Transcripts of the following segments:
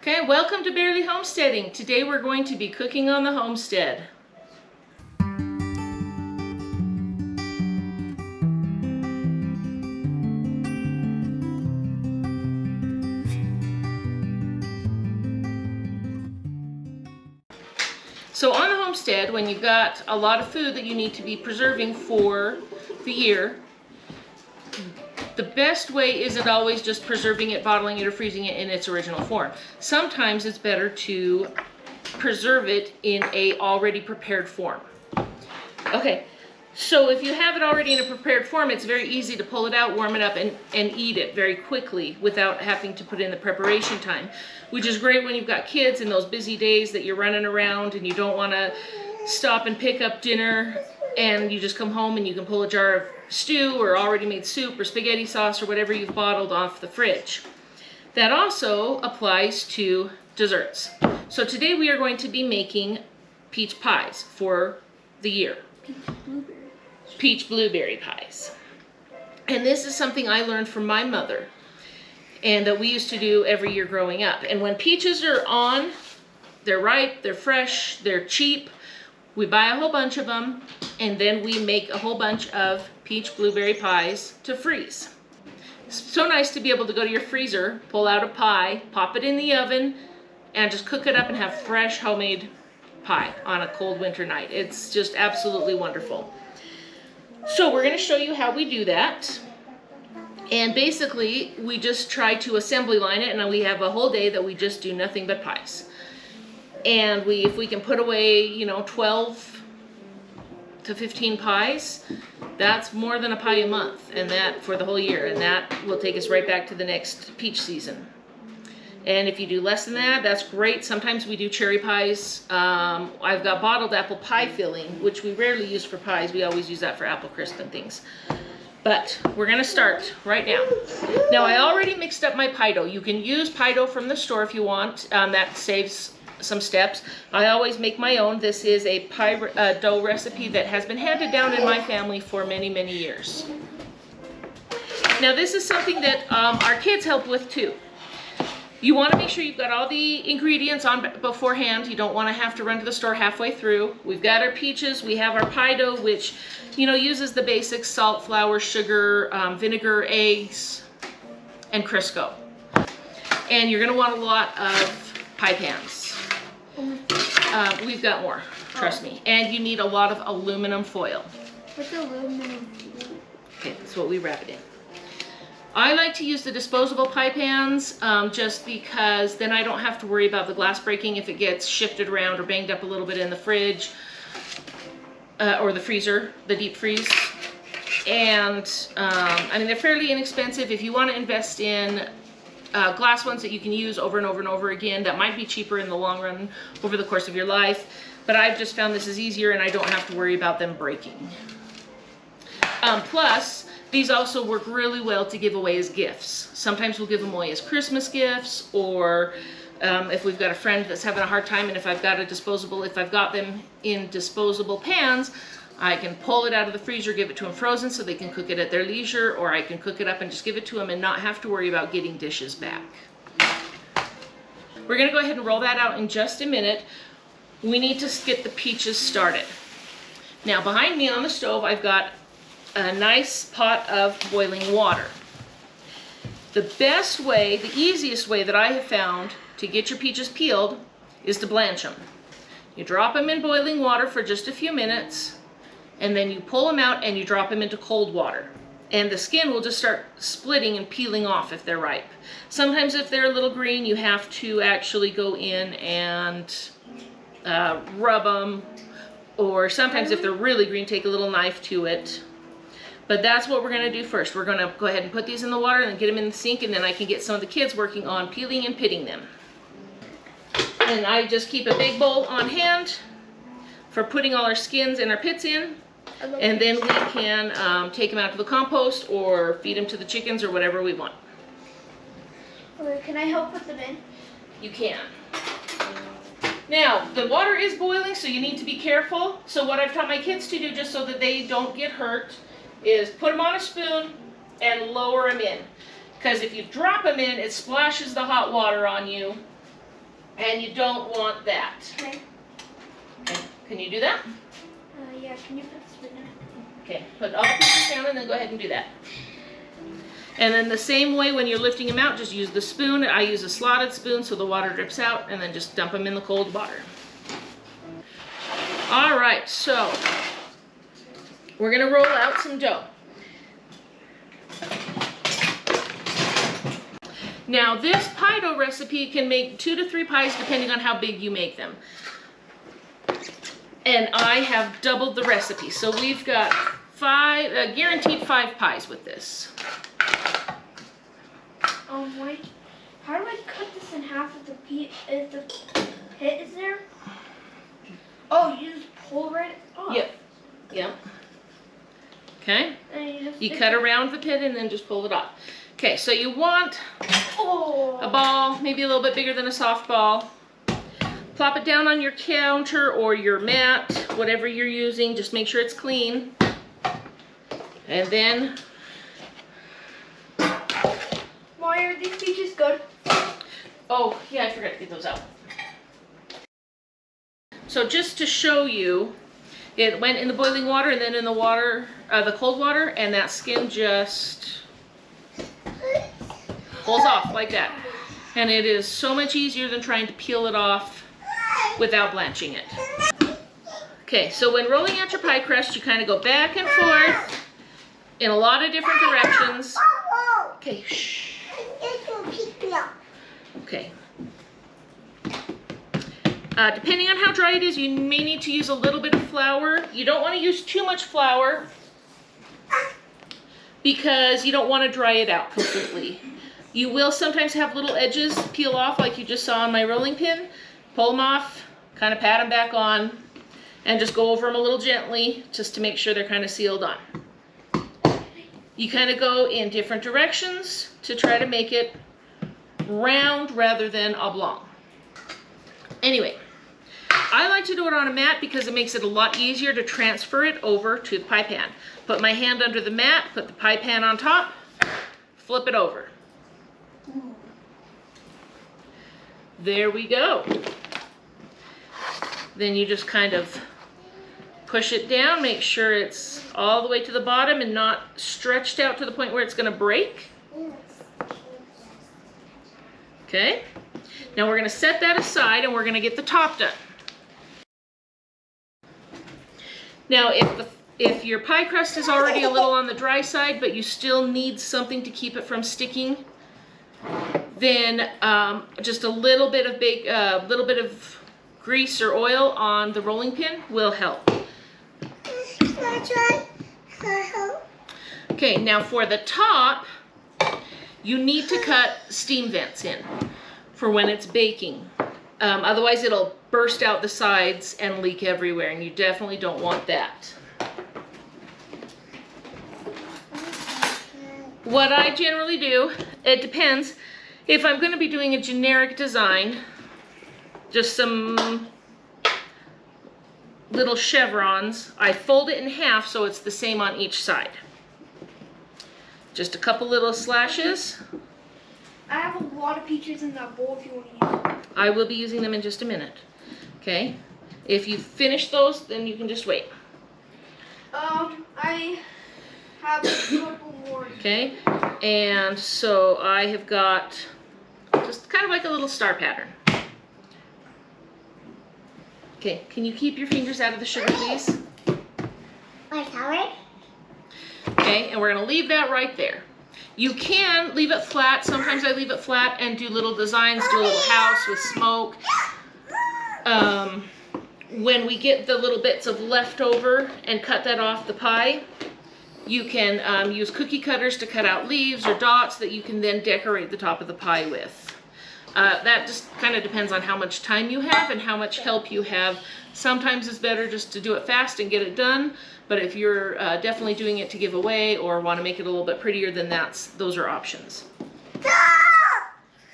Okay, welcome to Barely Homesteading. Today we're going to be cooking on the homestead. So on the homestead, when you've got a lot of food that you need to be preserving for the year, the best way isn't always just preserving it, bottling it, or freezing it in its original form. Sometimes it's better to preserve it in a already prepared form. Okay, so if you have it already in a prepared form, it's very easy to pull it out, warm it up, and eat it very quickly without having to put in the preparation time, which is great when you've got kids in those busy days that you're running around and you don't want to stop and pick up dinner, and you just come home and you can pull a jar of stew or already made soup or spaghetti sauce or whatever you've bottled off the fridge. That also applies to desserts. So today we are going to be making peach pies for the year. Peach blueberry pies. And this is something I learned from my mother and that we used to do every year growing up. And when peaches are on, they're ripe, they're fresh, they're cheap, we buy a whole bunch of them, and then we make a whole bunch of peach blueberry pies to freeze. It's so nice to be able to go to your freezer, pull out a pie, pop it in the oven, and just cook it up and have fresh homemade pie on a cold winter night. It's just absolutely wonderful. So we're going to show you how we do that. And basically, we just try to assembly line it, and we have a whole day that we just do nothing but pies. And if we can put away, 12 to 15 pies, that's more than a pie a month, and that for the whole year, and that will take us right back to the next peach season. And if you do less than that, that's great. Sometimes we do cherry pies. I've got bottled apple pie filling, which we rarely use for pies. We always use that for apple crisp and things. But we're gonna start right now. Now I already mixed up my pie dough. You can use pie dough from the store if you want. That saves some steps. I always make my own. This is a pie dough recipe that has been handed down in my family for many, many years. Now this is something that our kids help with too. You want to make sure you've got all the ingredients on beforehand. You don't want to have to run to the store halfway through. We've got our peaches, we have our pie dough, which uses the basics: salt, flour, sugar, vinegar, eggs, and Crisco. And you're going to want a lot of pie pans. We've got more, trust me. And you need a lot of aluminum foil. What's aluminum foil? Okay, that's what we wrap it in. I like to use the disposable pie pans just because then I don't have to worry about the glass breaking if it gets shifted around or banged up a little bit in the fridge or the freezer, the deep freeze. And they're fairly inexpensive. If you want to invest in glass ones that you can use over and over and over again, that might be cheaper in the long run over the course of your life, but I've just found this is easier and I don't have to worry about them breaking. Plus, these also work really well to give away as gifts. Sometimes we'll give them away as Christmas gifts, or if we've got a friend that's having a hard time, and if I've got them in disposable pans, I can pull it out of the freezer, give it to them frozen so they can cook it at their leisure, or I can cook it up and just give it to them and not have to worry about getting dishes back. We're gonna go ahead and roll that out in just a minute. We need to get the peaches started. Now behind me on the stove, I've got a nice pot of boiling water. The best way, the easiest way that I have found to get your peaches peeled is to blanch them. You drop them in boiling water for just a few minutes, and then you pull them out and you drop them into cold water. And the skin will just start splitting and peeling off if they're ripe. Sometimes if they're a little green, you have to actually go in and rub them, or sometimes if they're really green, take a little knife to it. But that's what we're going to do first. We're going to go ahead and put these in the water and get them in the sink, and then I can get some of the kids working on peeling and pitting them. And I just keep a big bowl on hand for putting all our skins and our pits in, and then we can take them out to the compost or feed them to the chickens or whatever we want. Okay, can I help put them in? You can. Now, the water is boiling, so you need to be careful. So what I've taught my kids to do, just so that they don't get hurt, is put them on a spoon and lower them in. Because if you drop them in, it splashes the hot water on you And you don't want that. Okay. Okay. Can you do that? Yeah, can you put the spoon in? Okay, put all the pieces down and then go ahead and do that. And then the same way when you're lifting them out, just use the spoon. I use a slotted spoon so the water drips out, and then just dump them in the cold water. All right, so we're gonna roll out some dough. Now this pie dough recipe can make 2 to 3 pies depending on how big you make them. And I have doubled the recipe. So we've got guaranteed 5 pies with this. Wait. How do I cut this in half if the pit is there? Oh, you just pull right off. Yep. Yep. Okay. And You cut around the pit and then just pull it off. Okay, so you want a ball, maybe a little bit bigger than a softball. Plop it down on your counter or your mat, whatever you're using. Just make sure it's clean. And then... Why are these peaches good? Oh, yeah, I forgot to get those out. So just to show you, it went in the boiling water and then in the water, the cold water, and that skin just pulls off like that. And it is so much easier than trying to peel it off without blanching it. Okay, so when rolling out your pie crust, you kind of go back and forth in a lot of different directions. Okay, shh. Okay. Depending on how dry it is, you may need to use a little bit of flour. You don't want to use too much flour because you don't want to dry it out completely. You will sometimes have little edges peel off like you just saw on my rolling pin. Pull them off, kind of pat them back on, and just go over them a little gently just to make sure they're kind of sealed on. You kind of go in different directions to try to make it round rather than oblong. Anyway, I like to do it on a mat because it makes it a lot easier to transfer it over to the pie pan. Put my hand under the mat, put the pie pan on top, flip it over. There we go. Then you just kind of push it down, make sure it's all the way to the bottom and not stretched out to the point where it's going to break. Okay, now we're going to set that aside and we're going to get the top done. Now if your pie crust is already a little on the dry side but you still need something to keep it from sticking, then just a little bit of grease or oil on the rolling pin will help. Okay, now for the top, you need to cut steam vents in for when it's baking. Otherwise it'll burst out the sides and leak everywhere, and you definitely don't want that. What I generally do, it depends. If I'm going to be doing a generic design, just some little chevrons, I fold it in half so it's the same on each side. Just a couple little slashes. I have a lot of peaches in that bowl if you want to use them. I will be using them in just a minute. Okay? If you finish those, then you can just wait. I have a couple more. Okay? And so I have got just kind of like a little star pattern. Okay, can you keep your fingers out of the sugar, please? Sorry? Okay, and we're going to leave that right there. You can leave it flat. Sometimes I leave it flat and do little designs, do a little house with smoke. When we get the little bits of leftover and cut that off the pie, you can use cookie cutters to cut out leaves or dots that you can then decorate the top of the pie with. That just kind of depends on how much time you have and how much help you have. Sometimes it's better just to do it fast and get it done, but if you're definitely doing it to give away or want to make it a little bit prettier, then those are options.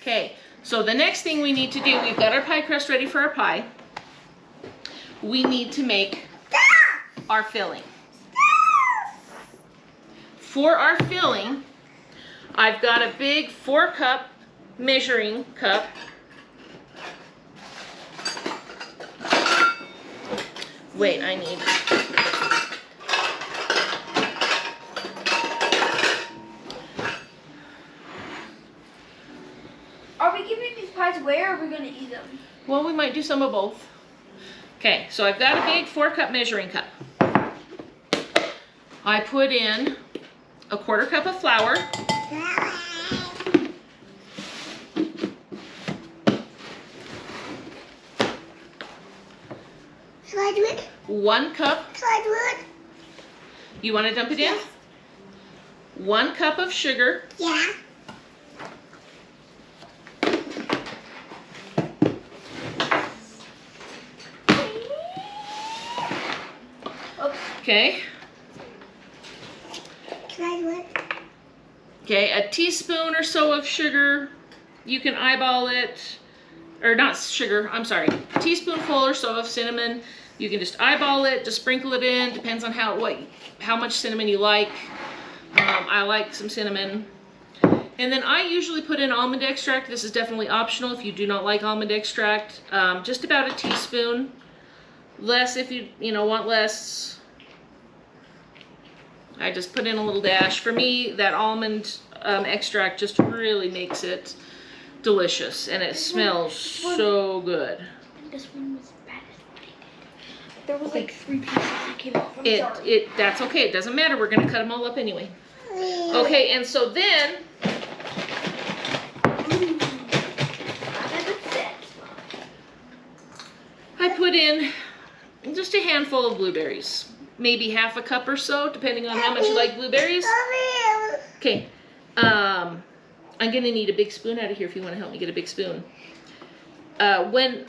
Okay, so the next thing we need to do, we've got our pie crust ready for our pie. We need to make our filling. For our filling, I've got a big 4-cup measuring cup Wait, I need... Are we giving these pies away or are we going to eat them? Well, we might do some of both. Okay, so I've got a big 4-cup measuring cup. I put in a 1/4 cup of flour. Shall I do it? 1 cup. Shall I do it? You want to dump it in? 1 cup of sugar. Yeah. Okay. Can I do it? Okay, a teaspoon or so of sugar. You can eyeball it. Or not sugar, I'm sorry. A teaspoonful or so of cinnamon. You can just eyeball it, just sprinkle it in. Depends on how much cinnamon you like. I like some cinnamon. And then I usually put in almond extract. This is definitely optional if you do not like almond extract. Just about a teaspoon. Less if you want less. I just put in a little dash. For me, that almond extract just really makes it delicious, and it smells so good. This one was bad as mine. There was like 3 pieces that came out. I'm sorry. That's okay. It doesn't matter. We're gonna cut them all up anyway. Okay, and so then I put in just a handful of blueberries. Maybe 1/2 cup or so, depending on how much you like blueberries. Okay, I'm gonna need a big spoon out of here if you want to help me get a big spoon. When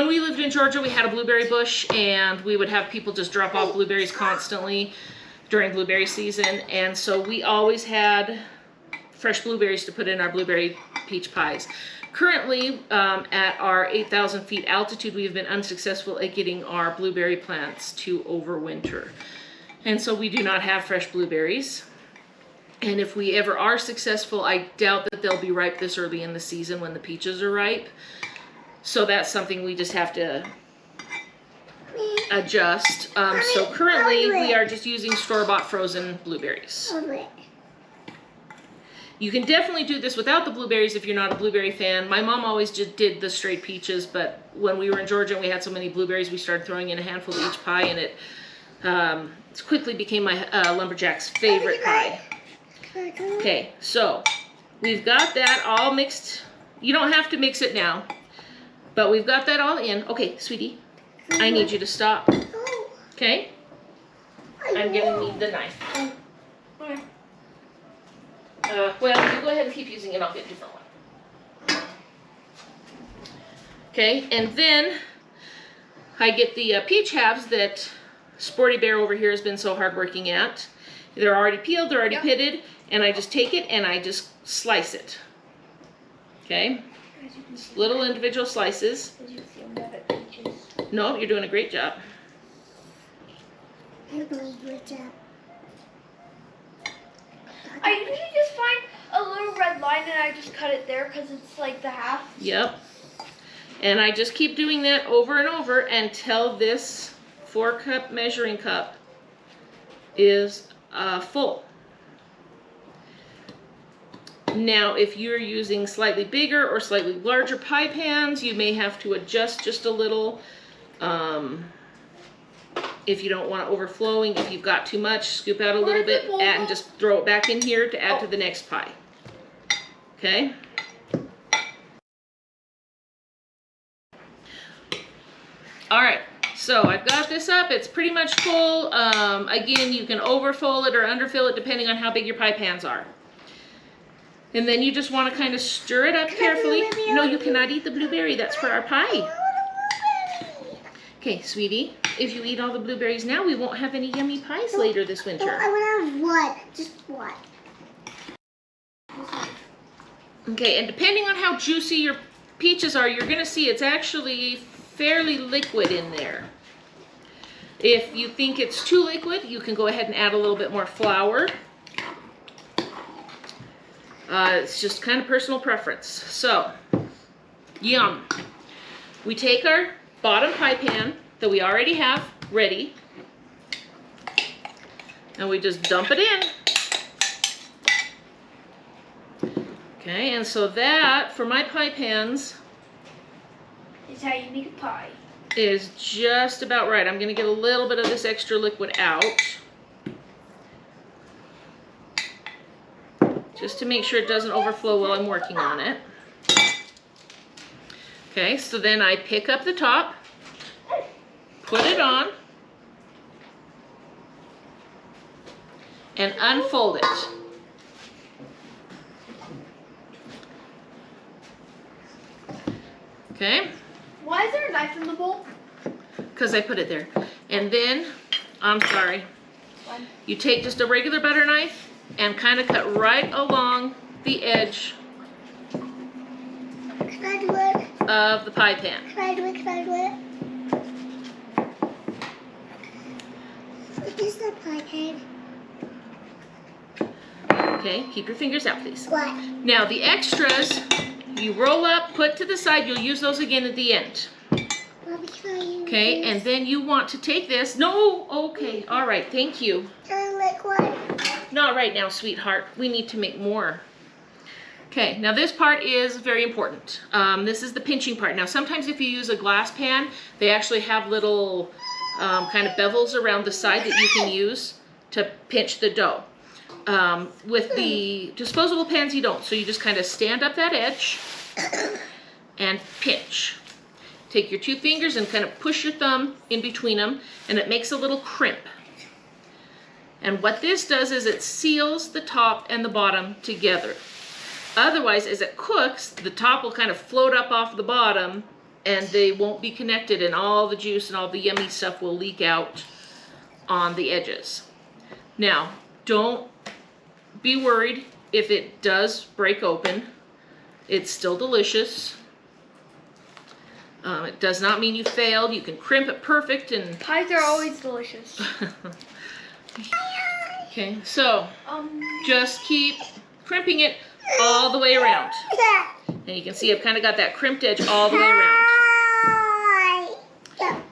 we lived in Georgia, we had a blueberry bush, and we would have people just drop off blueberries constantly during blueberry season, and so we always had fresh blueberries to put in our blueberry peach pies. Currently, at our 8,000 feet altitude, we've been unsuccessful at getting our blueberry plants to overwinter. And so we do not have fresh blueberries. And if we ever are successful, I doubt that they'll be ripe this early in the season when the peaches are ripe. So that's something we just have to adjust. So currently, we are just using store-bought frozen blueberries. You can definitely do this without the blueberries if you're not a blueberry fan. My mom always just did the straight peaches, but when we were in Georgia and we had so many blueberries, we started throwing in a handful of each pie, and it quickly became my lumberjack's favorite pie. Okay, so we've got that all mixed. You don't have to mix it now, but we've got that all in. Okay, sweetie, I need you to stop. Okay? I'm gonna need the knife. Well, you go ahead and keep using it. I'll get a different one. Okay, and then I get the peach halves that Sporty Bear over here has been so hardworking at. They're already peeled, they're already pitted, and I just take it and I just slice it. Okay, little individual slices. No, you're doing a great job. You're doing a great job. I usually just find a little red line and I just cut it there because it's like the half. Yep. And I just keep doing that over and over until this 4-cup measuring cup is full. Now, if you're using slightly bigger or slightly larger pie pans, you may have to adjust just a little. If you don't want it overflowing, if you've got too much, scoop out a little bit and just throw it back in here to add to the next pie. Okay? All right, so I've got this up. It's pretty much full. Again, you can overfill it or underfill it depending on how big your pie pans are. And then you just want to kind of stir it up carefully. No, you cannot eat the blueberry. That's for our pie. Okay, sweetie, if you eat all the blueberries now, we won't have any yummy pies later this winter. No, I want to have one. Just one. Okay, and depending on how juicy your peaches are, you're going to see it's actually fairly liquid in there. If you think it's too liquid, you can go ahead and add a little bit more flour. It's just kind of personal preference. So, yum. We take our bottom pie pan that we already have ready. And we just dump it in. Okay, and so that, for my pie pans, Is how you make a pie. is just about right. I'm gonna get a little bit of this extra liquid out, just to make sure it doesn't overflow while I'm working on it. Okay, so then I pick up the top, put it on, and unfold it. Okay, Why is there a knife in the bowl? because I put it there. And then, I'm sorry, you take just a regular butter knife and kind of cut right along the edge Can I do it? of the pie pan. Can I do it? Can I do it? What is the pie pan? Okay, keep your fingers out, please. What? Now the extras, you roll up, put to the side. You'll use those again at the end. Mommy, can I use Okay, and then you want to take this. No, okay, all right, thank you. Can I make one? Not right now, sweetheart. We need to make more. Okay, now this part is very important. This is the pinching part. Now sometimes if you use a glass pan, they actually have little kind of bevels around the side that you can use to pinch the dough. With the disposable pans, you don't. So you just kind of stand up that edge and pinch. Take your two fingers and kind of push your thumb in between them, and it makes a little crimp. And what this does is it seals the top and the bottom together. Otherwise, as it cooks, the top will kind of float up off the bottom and they won't be connected, and all the juice and all the yummy stuff will leak out on the edges. Now, don't be worried if it does break open. It's still delicious. It does not mean you failed. You can crimp it perfect and... Pies are always delicious. Okay, so just keep crimping it all the way around. And you can see I've kind of got that crimped edge all the way around.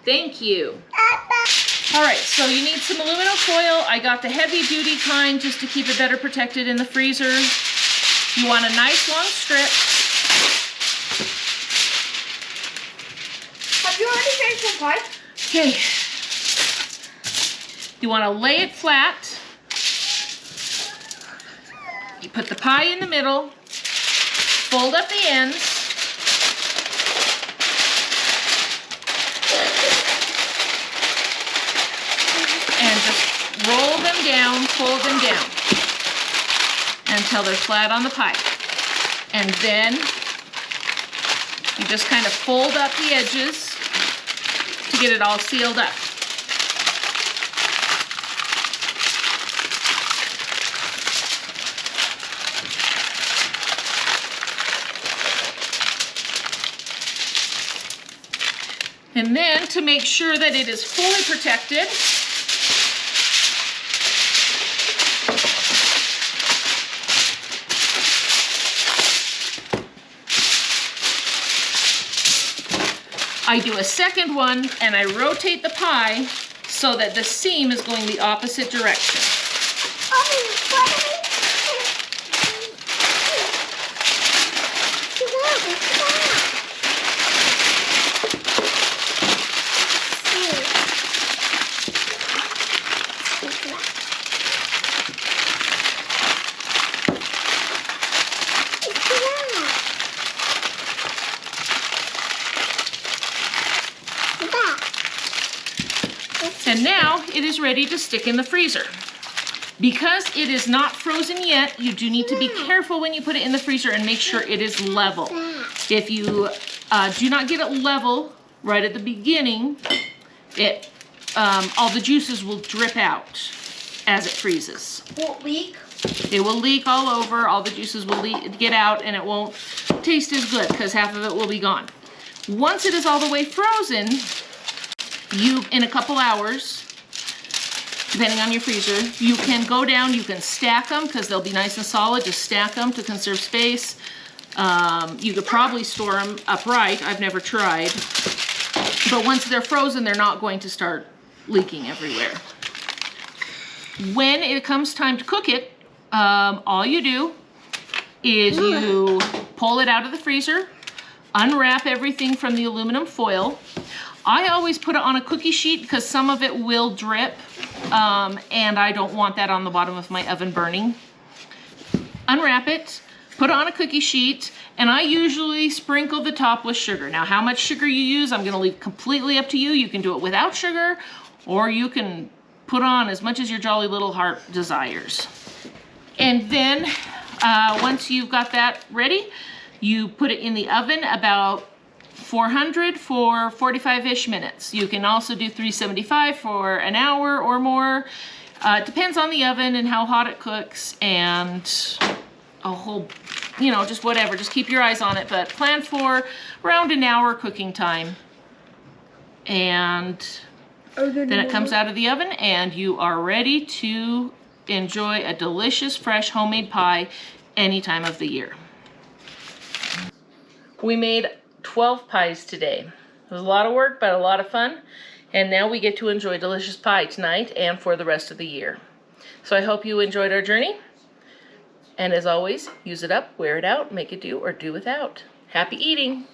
Thank you. All right, so you need some aluminum foil. I got the heavy duty kind just to keep it better protected in the freezer. You want a nice long strip. Have you already finished the pie? Okay. You want to lay it flat. You put the pie in the middle, fold up the ends, and just roll them down, fold them down until they're flat on the pie. And then you just kind of fold up the edges to get it all sealed up. And then, to make sure that it is fully protected, I do a second one and I rotate the pie so that the seam is going the opposite direction. And now it is ready to stick in the freezer. Because it is not frozen yet, you do need to be careful when you put it in the freezer and make sure it is level. If you do not get it level right at the beginning, all the juices will drip out as it freezes. Won't leak? It will leak all over, all the juices will get out, and it won't taste as good because half of it will be gone. Once it is all the way frozen, in a couple hours, depending on your freezer, you can go down, you can stack them because they'll be nice and solid. Just stack them to conserve space. You could probably store them upright. I've never tried. But once they're frozen, they're not going to start leaking everywhere. When it comes time to cook it, all you do is you pull it out of the freezer, unwrap everything from the aluminum foil. I always put it on a cookie sheet because some of it will drip, and I don't want that on the bottom of my oven burning. Unwrap it, put it on a cookie sheet, and I usually sprinkle the top with sugar. Now, how much sugar you use, I'm gonna leave completely up to you. You can do it without sugar, or you can put on as much as your jolly little heart desires. And then, once you've got that ready, you put it in the oven about 400 for 45-ish minutes. You can also do 375 for an hour or more. It depends on the oven and how hot it cooks, and a whole, you know, just whatever. Just keep your eyes on it, but plan for around an hour cooking time. And then it comes out of the oven and you are ready to enjoy a delicious, fresh, homemade pie any time of the year. We made 12 pies today. It was a lot of work, but a lot of fun. And now we get to enjoy delicious pie tonight and for the rest of the year. So I hope you enjoyed our journey. And as always, use it up, wear it out, make it do, or do without. Happy eating!